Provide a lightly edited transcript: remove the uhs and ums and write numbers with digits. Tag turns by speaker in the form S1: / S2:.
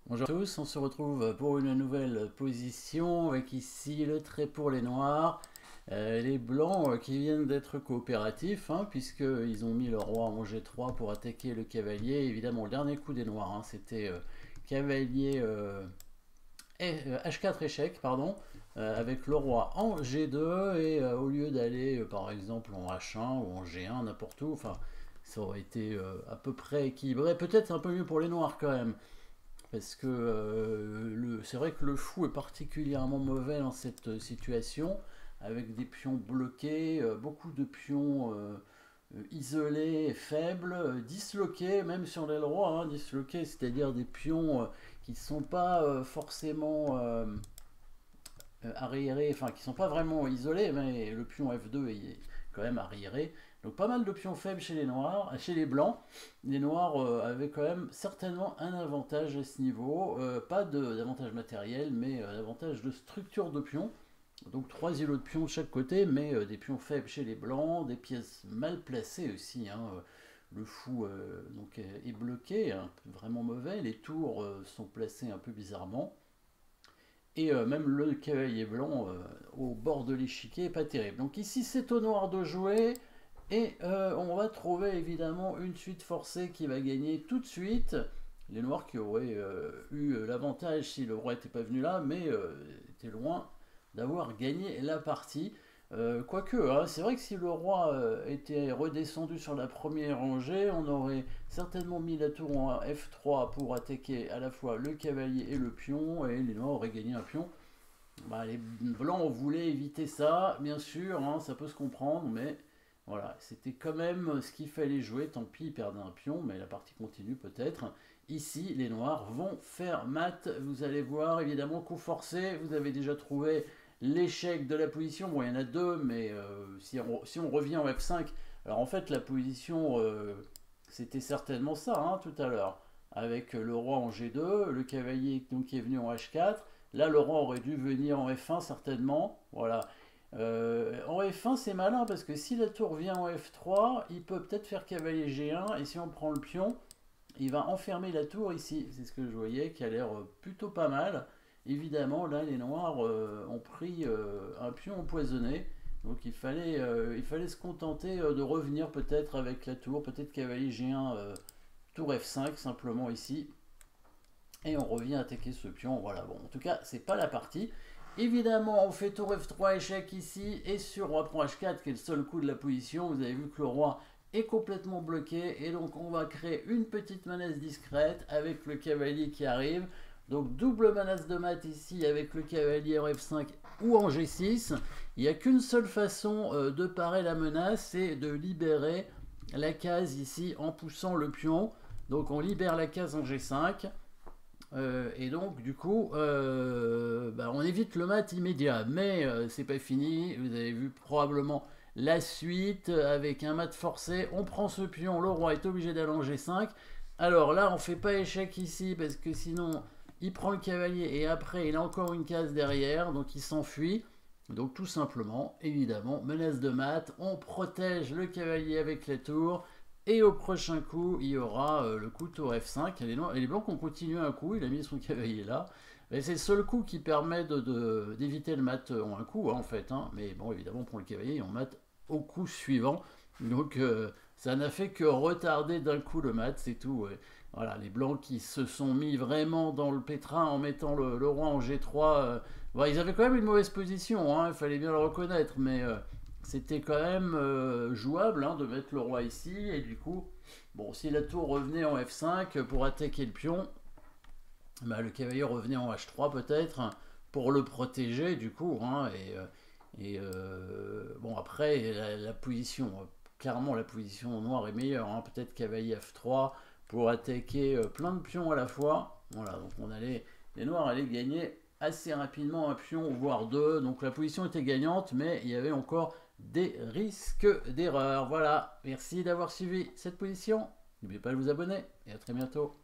S1: Bonjour à tous, on se retrouve pour une nouvelle position avec ici le trait pour les noirs, les blancs qui viennent d'être coopératifs hein, puisqu'ils ont mis le roi en G3 pour attaquer le cavalier. Évidemment le dernier coup des noirs hein, c'était cavalier H4 échec pardon, avec le roi en G2 et au lieu d'aller par exemple en H1 ou en G1 n'importe où, enfin ça aurait été à peu près équilibré, peut-être un peu mieux pour les noirs quand même. Parce que c'est vrai que le fou est particulièrement mauvais dans cette situation, avec des pions bloqués, beaucoup de pions isolés, faibles, disloqués, même sur l'aile roi, hein, disloqués, c'est-à-dire des pions qui ne sont pas forcément arriérés, enfin qui ne sont pas vraiment isolés, mais le pion F2 est quand même arriéré. Donc pas mal de pions faibles chez les noirs, chez les blancs. Les noirs avaient quand même certainement un avantage à ce niveau, pas d'avantage matériel, mais davantage de structure de pions. Donc trois îlots de pions de chaque côté, mais des pions faibles chez les blancs, des pièces mal placées aussi. Hein. Le fou donc, est bloqué, hein, vraiment mauvais. Les tours sont placés un peu bizarrement. Et même le cavalier blanc au bord de l'échiquier, pas terrible. Donc ici c'est au noir de jouer. Et on va trouver évidemment une suite forcée qui va gagner tout de suite. Les noirs qui auraient eu l'avantage si le roi n'était pas venu là, mais étaient loin d'avoir gagné la partie. Quoique, hein, c'est vrai que si le roi était redescendu sur la première rangée, on aurait certainement mis la tour en F3 pour attaquer à la fois le cavalier et le pion, et les noirs auraient gagné un pion. Bah, les blancs voulaient éviter ça, bien sûr, hein, ça peut se comprendre, mais voilà, c'était quand même ce qu'il fallait jouer. Tant pis, ils perdaient un pion, mais la partie continue peut-être. Ici, les noirs vont faire mat. Vous allez voir, évidemment, coup forcé. Vous avez déjà trouvé l'échec de la position. Bon, il y en a deux, mais si on revient en F5, alors en fait, la position, c'était certainement ça hein, tout à l'heure. Avec le roi en G2, le cavalier donc, qui est venu en H4. Là, le roi aurait dû venir en F1 certainement. Voilà. En F1, c'est malin parce que si la tour vient en F3, il peut peut-être faire cavalier G1 et si on prend le pion, il va enfermer la tour ici. C'est ce que je voyais qui a l'air plutôt pas mal. Évidemment, là, les noirs ont pris un pion empoisonné. Donc il fallait se contenter de revenir peut-être avec la tour, peut-être cavalier G1, tour F5 simplement ici. Et on revient attaquer ce pion. Voilà, bon, en tout cas, c'est pas la partie. Évidemment, on fait tour F3 échec ici, et sur roi prend H4, qui est le seul coup de la position, vous avez vu que le roi est complètement bloqué, et donc on va créer une petite menace discrète avec le cavalier qui arrive. Donc double menace de mat ici avec le cavalier en F5 ou en G6. Il n'y a qu'une seule façon de parer la menace, c'est de libérer la case ici en poussant le pion. Donc on libère la case en G5. Et donc, du coup, bah, on évite le mat immédiat. Mais c'est pas fini. Vous avez vu probablement la suite avec un mat forcé. On prend ce pion. Le roi est obligé d'aller en G5. Alors là, on fait pas échec ici parce que sinon, il prend le cavalier et après, il a encore une case derrière. Donc, il s'enfuit. Donc, tout simplement, évidemment, menace de mat. On protège le cavalier avec la tour. Et au prochain coup, il y aura le coup tour F5. Et les blancs ont continué un coup, il a mis son cavalier là. C'est le seul coup qui permet d'éviter le mat en un coup, hein, en fait. Hein. Mais bon, évidemment, pour le cavalier, on mat au coup suivant. Donc, ça n'a fait que retarder d'un coup le mat, c'est tout. Ouais. Voilà, les blancs qui se sont mis vraiment dans le pétrin en mettant le roi en G3. Bon, ils avaient quand même une mauvaise position, hein, il fallait bien le reconnaître, mais c'était quand même jouable hein, de mettre le roi ici. Et du coup, bon, si la tour revenait en F5 pour attaquer le pion, bah, le cavalier revenait en H3 peut-être pour le protéger du coup. Hein, bon, après, la position, clairement, la position noire est meilleure. Hein, peut-être cavalier F3 pour attaquer plein de pions à la fois. Voilà, donc les noirs allaient gagner assez rapidement un pion, voire deux. Donc la position était gagnante, mais il y avait encore des risques d'erreur. Voilà, merci d'avoir suivi cette position. N'oubliez pas de vous abonner et à très bientôt.